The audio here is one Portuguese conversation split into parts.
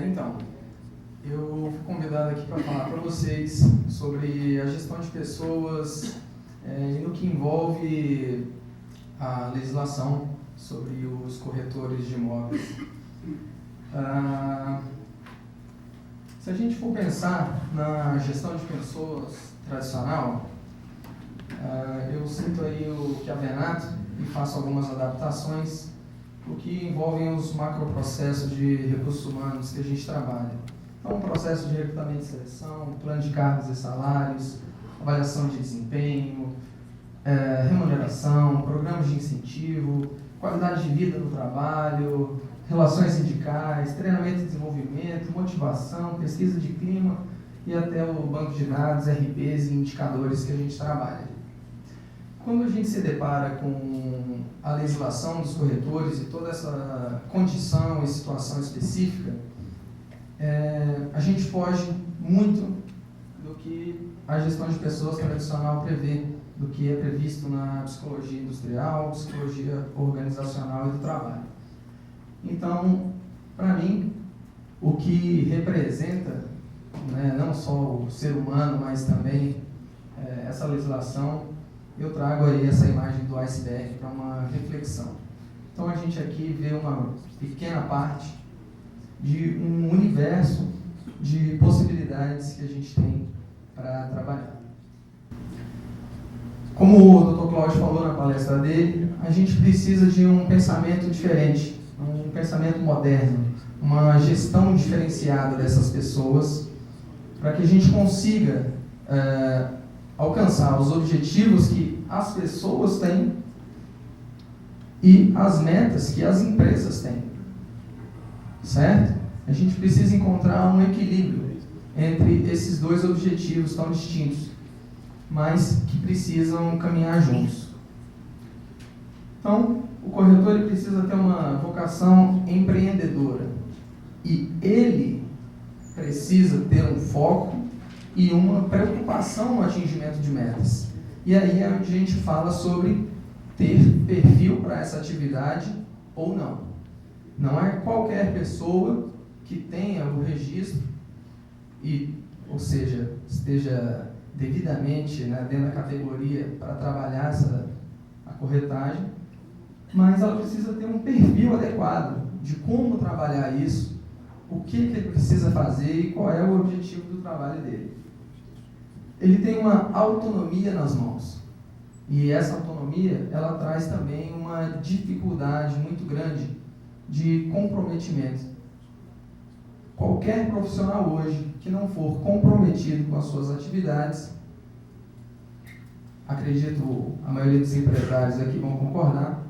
Então, eu fui convidado aqui para falar para vocês sobre a gestão de pessoas e no que envolve a legislação sobre os corretores de imóveis. Se a gente for pensar na gestão de pessoas tradicional, eu cito aí o Chiavenato e faço algumas adaptações, o que envolvem os macroprocessos de recursos humanos que a gente trabalha. Então, processo de recrutamento e seleção, plano de cargos e salários, avaliação de desempenho, remuneração, programas de incentivo, qualidade de vida no trabalho, relações sindicais, treinamento e desenvolvimento, motivação, pesquisa de clima e até o banco de dados, RPs e indicadores que a gente trabalha. Quando a gente se depara com a legislação dos corretores e toda essa condição e situação específica, a gente foge muito do que a gestão de pessoas tradicional prevê, do que é previsto na psicologia industrial, psicologia organizacional e do trabalho. Então, para mim, o que representa, não só o ser humano, mas também essa legislação, eu trago aí essa imagem do iceberg para uma reflexão. Então, a gente aqui vê uma pequena parte de um universo de possibilidades que a gente tem para trabalhar. Como o Dr. Cláudio falou na palestra dele, a gente precisa de um pensamento diferente, um pensamento moderno, uma gestão diferenciada dessas pessoas, para que a gente consiga alcançar os objetivos que as pessoas têm e as metas que as empresas têm. Certo? A gente precisa encontrar um equilíbrio entre esses dois objetivos tão distintos, mas que precisam caminhar juntos. Então, o corretor ele precisa ter uma vocação empreendedora e ele precisa ter um foco e uma preocupação no atingimento de metas. E aí é onde a gente fala sobre ter perfil para essa atividade ou não. Não é qualquer pessoa que tenha o registro ou seja, esteja devidamente dentro da categoria para trabalhar a corretagem, mas ela precisa ter um perfil adequado de como trabalhar isso, o que ele precisa fazer e qual é o objetivo do trabalho dele. Ele tem uma autonomia nas mãos, e essa autonomia ela traz também uma dificuldade muito grande de comprometimento. Qualquer profissional hoje que não for comprometido com as suas atividades, acredito a maioria dos empresários aqui vão concordar,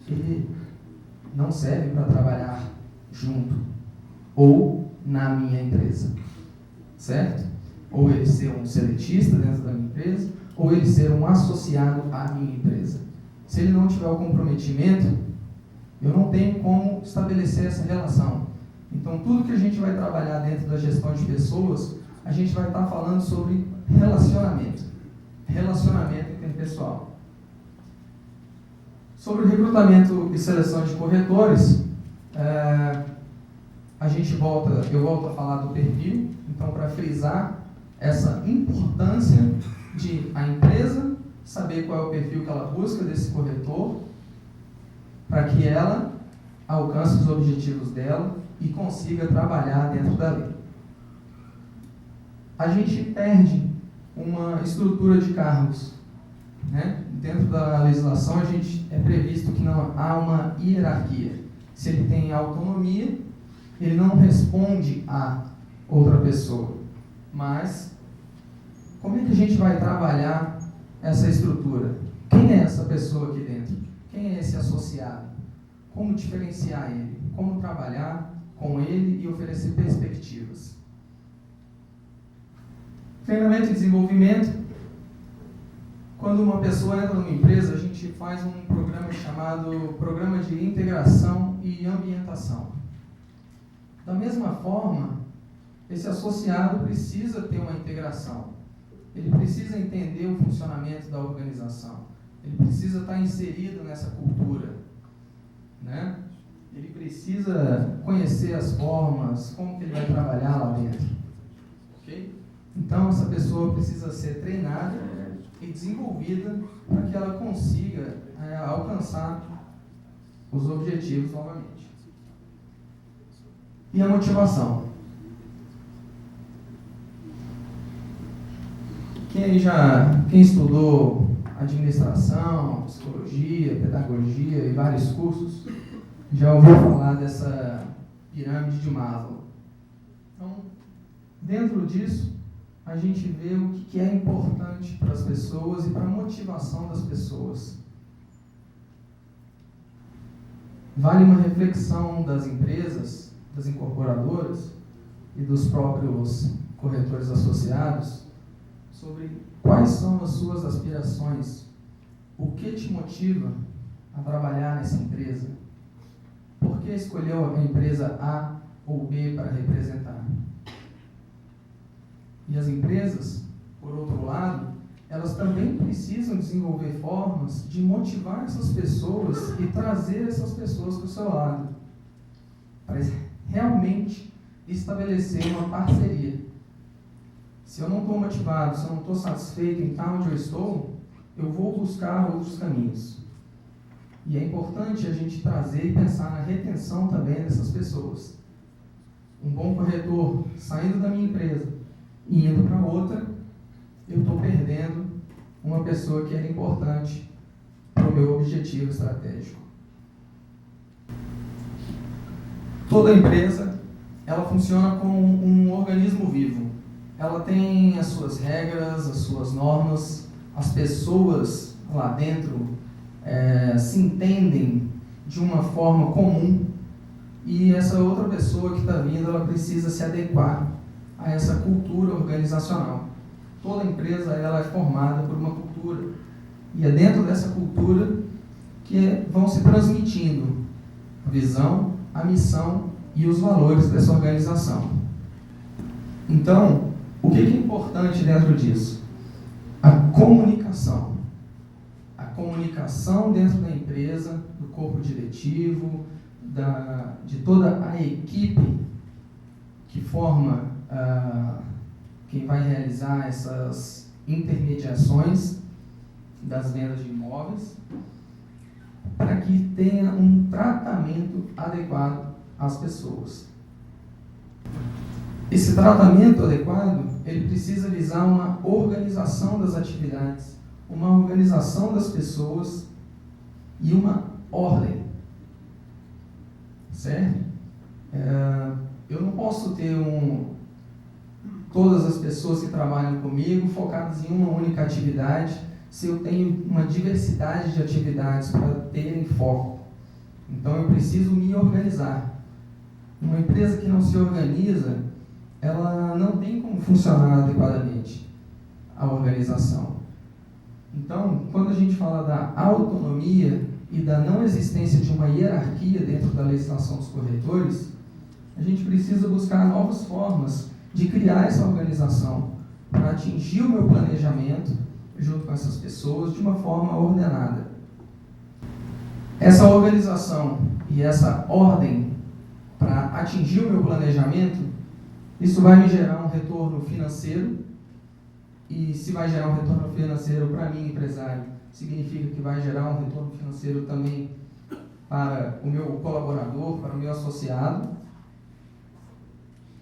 ele não serve para trabalhar junto ou na minha empresa, certo? Ou ele ser um seletista dentro da minha empresa, ou ele ser um associado à minha empresa. Se ele não tiver o comprometimento, eu não tenho como estabelecer essa relação. Então, tudo que a gente vai trabalhar dentro da gestão de pessoas, a gente vai estar falando sobre relacionamento interpessoal. Sobre o recrutamento e seleção de corretores, eu volto a falar do perfil, então, para frisar essa importância de a empresa saber qual é o perfil que ela busca desse corretor, para que ela alcance os objetivos dela e consiga trabalhar dentro da lei. A gente perde uma estrutura de cargos. Dentro da legislação, é previsto que não há uma hierarquia. Se ele tem autonomia, ele não responde a outra pessoa. Mas, como é que a gente vai trabalhar essa estrutura? Quem é essa pessoa aqui dentro? Quem é esse associado? Como diferenciar ele? Como trabalhar com ele e oferecer perspectivas? Treinamento e desenvolvimento. Quando uma pessoa entra numa empresa, a gente faz um programa chamado Programa de Integração e Ambientação. Da mesma forma, esse associado precisa ter uma integração. Ele precisa entender o funcionamento da organização. Ele precisa estar inserido nessa cultura, ele precisa conhecer as formas, como que ele vai trabalhar lá dentro. Ok? Então, essa pessoa precisa ser treinada e desenvolvida para que ela consiga alcançar os objetivos novamente. E a motivação? Quem estudou administração, psicologia, pedagogia e vários cursos, já ouviu falar dessa pirâmide de Maslow. Então, dentro disso, a gente vê o que é importante para as pessoas e para a motivação das pessoas. Vale uma reflexão das empresas, das incorporadoras e dos próprios corretores associados sobre quais são as suas aspirações, o que te motiva a trabalhar nessa empresa, por que escolheu a empresa A ou B para representar. E as empresas, por outro lado, elas também precisam desenvolver formas de motivar essas pessoas e trazer essas pessoas para o seu lado, para realmente estabelecer uma parceria. Se eu não estou motivado, se eu não estou satisfeito em estar onde eu estou, eu vou buscar outros caminhos. E é importante a gente trazer e pensar na retenção também dessas pessoas. Um bom corretor saindo da minha empresa e indo para outra, eu estou perdendo uma pessoa que era importante para o meu objetivo estratégico. Toda empresa, ela funciona como um organismo vivo. Ela tem as suas regras, as suas normas, as pessoas lá dentro se entendem de uma forma comum e essa outra pessoa que está vindo, ela precisa se adequar a essa cultura organizacional. Toda empresa ela é formada por uma cultura e é dentro dessa cultura que vão se transmitindo a visão, a missão e os valores dessa organização. Então, o que é importante dentro disso? A comunicação. A comunicação dentro da empresa, do corpo diretivo, de toda a equipe que forma quem vai realizar essas intermediações das vendas de imóveis, para que tenha um tratamento adequado às pessoas. Esse tratamento adequado, ele precisa visar uma organização das atividades, uma organização das pessoas e uma ordem. Certo? Eu não posso ter todas as pessoas que trabalham comigo focadas em uma única atividade se eu tenho uma diversidade de atividades para terem foco. Então eu preciso me organizar. Uma empresa que não se organiza, ela não tem como funcionar adequadamente a organização. Então, quando a gente fala da autonomia e da não existência de uma hierarquia dentro da legislação dos corretores, a gente precisa buscar novas formas de criar essa organização para atingir o meu planejamento junto com essas pessoas de uma forma ordenada. Essa organização e essa ordem para atingir o meu planejamento, isso vai me gerar um retorno financeiro, e se vai gerar um retorno financeiro para mim, empresário, significa que vai gerar um retorno financeiro também para o meu colaborador, para o meu associado.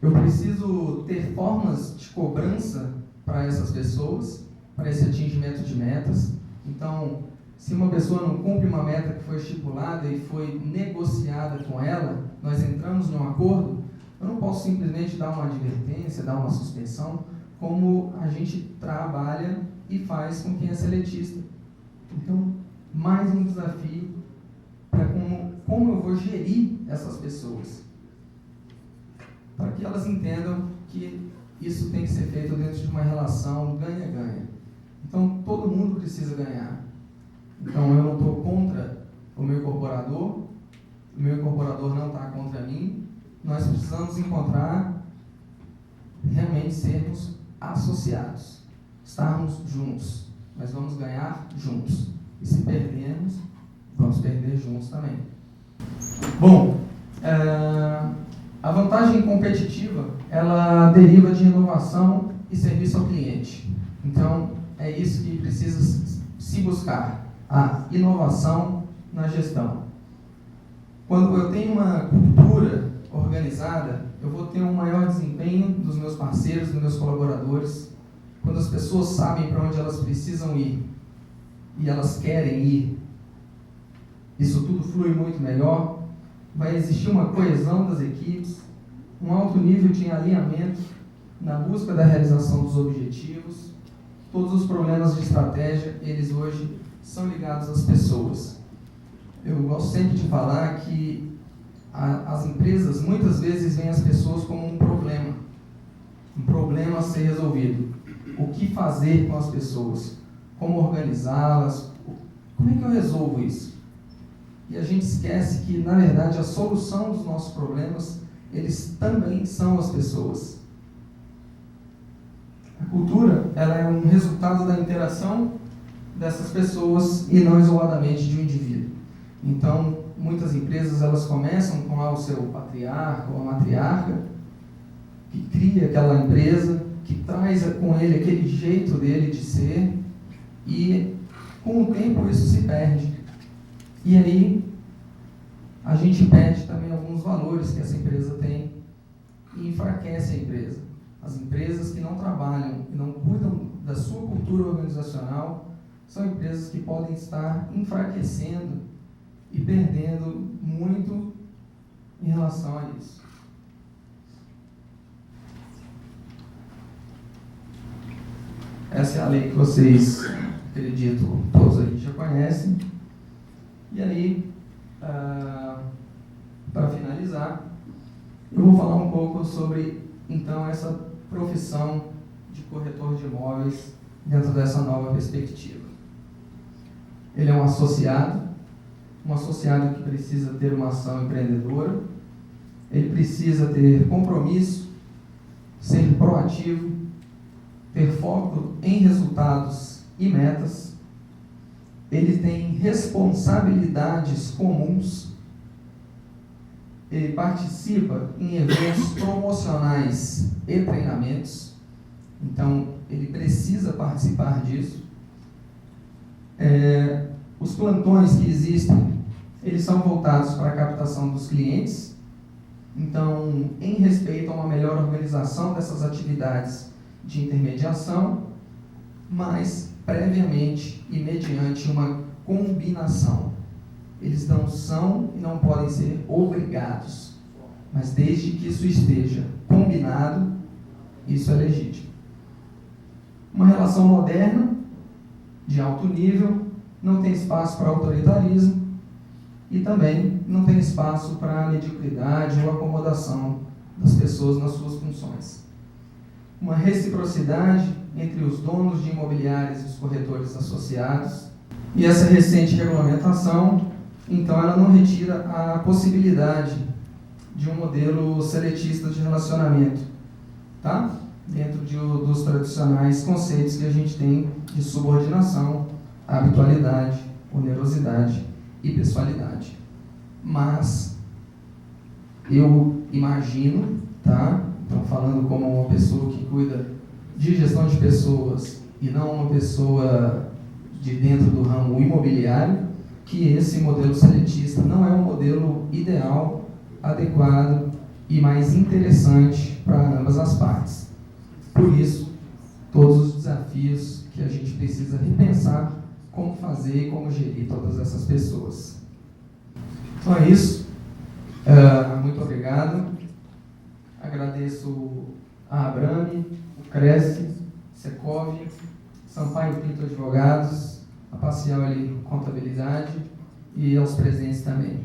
Eu preciso ter formas de cobrança para essas pessoas, para esse atingimento de metas. Então, se uma pessoa não cumpre uma meta que foi estipulada e foi negociada com ela, nós entramos num acordo, eu não posso simplesmente dar uma advertência, dar uma suspensão, como a gente trabalha e faz com quem é seletista. Então, mais um desafio para como eu vou gerir essas pessoas, para que elas entendam que isso tem que ser feito dentro de uma relação ganha-ganha. Então, todo mundo precisa ganhar. Então, eu não estou contra o meu incorporador não está contra mim. Nós precisamos encontrar, realmente sermos associados, estarmos juntos. Nós vamos ganhar juntos. E se perdermos, vamos perder juntos também. Bom, A vantagem competitiva, ela deriva de inovação e serviço ao cliente. Então, é isso que precisa se buscar, a inovação na gestão. Quando eu tenho uma cultura organizada, eu vou ter um maior desempenho dos meus parceiros, dos meus colaboradores. Quando as pessoas sabem para onde elas precisam ir e elas querem ir, isso tudo flui muito melhor. Vai existir uma coesão das equipes, um alto nível de alinhamento na busca da realização dos objetivos. Todos os problemas de estratégia, eles hoje são ligados às pessoas. Eu gosto sempre de falar que as empresas muitas vezes veem as pessoas como um problema a ser resolvido. O que fazer com as pessoas? Como organizá-las? Como é que eu resolvo isso? E a gente esquece que, na verdade, a solução dos nossos problemas, eles também são as pessoas. A cultura, ela é um resultado da interação dessas pessoas e não isoladamente de um indivíduo. Então, muitas empresas, elas começam com lá o seu patriarca ou a matriarca, que cria aquela empresa, que traz com ele aquele jeito dele de ser, e com o tempo isso se perde. E aí, a gente perde também alguns valores que essa empresa tem e enfraquece a empresa. As empresas que não trabalham e não cuidam da sua cultura organizacional são empresas que podem estar enfraquecendo e perdendo muito em relação a isso. Essa é a lei que vocês, acredito, todos aí já conhecem. E aí, para finalizar, eu vou falar um pouco sobre, então, essa profissão de corretor de imóveis dentro dessa nova perspectiva. Ele é um associado que precisa ter uma ação empreendedora, ele precisa ter compromisso, ser proativo, ter foco em resultados e metas, ele tem responsabilidades comuns, ele participa em eventos promocionais e treinamentos, então ele precisa participar disso. Os plantões que existem, eles são voltados para a captação dos clientes, então, em respeito a uma melhor organização dessas atividades de intermediação, mas previamente e mediante uma combinação. Eles não são e não podem ser obrigados, mas desde que isso esteja combinado, isso é legítimo. Uma relação moderna, de alto nível, não tem espaço para autoritarismo e também não tem espaço para mediocridade ou acomodação das pessoas nas suas funções. Uma reciprocidade entre os donos de imobiliárias e os corretores associados. E essa recente regulamentação, então, ela não retira a possibilidade de um modelo seletista de relacionamento, tá? Dentro dos tradicionais conceitos que a gente tem de subordinação, habitualidade, onerosidade e pessoalidade. Mas eu imagino, tá? Então, falando como uma pessoa que cuida de gestão de pessoas e não uma pessoa de dentro do ramo imobiliário, que esse modelo seletista não é um modelo ideal, adequado e mais interessante para ambas as partes. Por isso, todos os desafios que a gente precisa repensar como fazer e como gerir todas essas pessoas. Então é isso. Muito obrigado. Agradeço a Abrame, o Cresce, Secov, Sampaio Pinto Advogados, a Parcial Contabilidade e aos presentes também.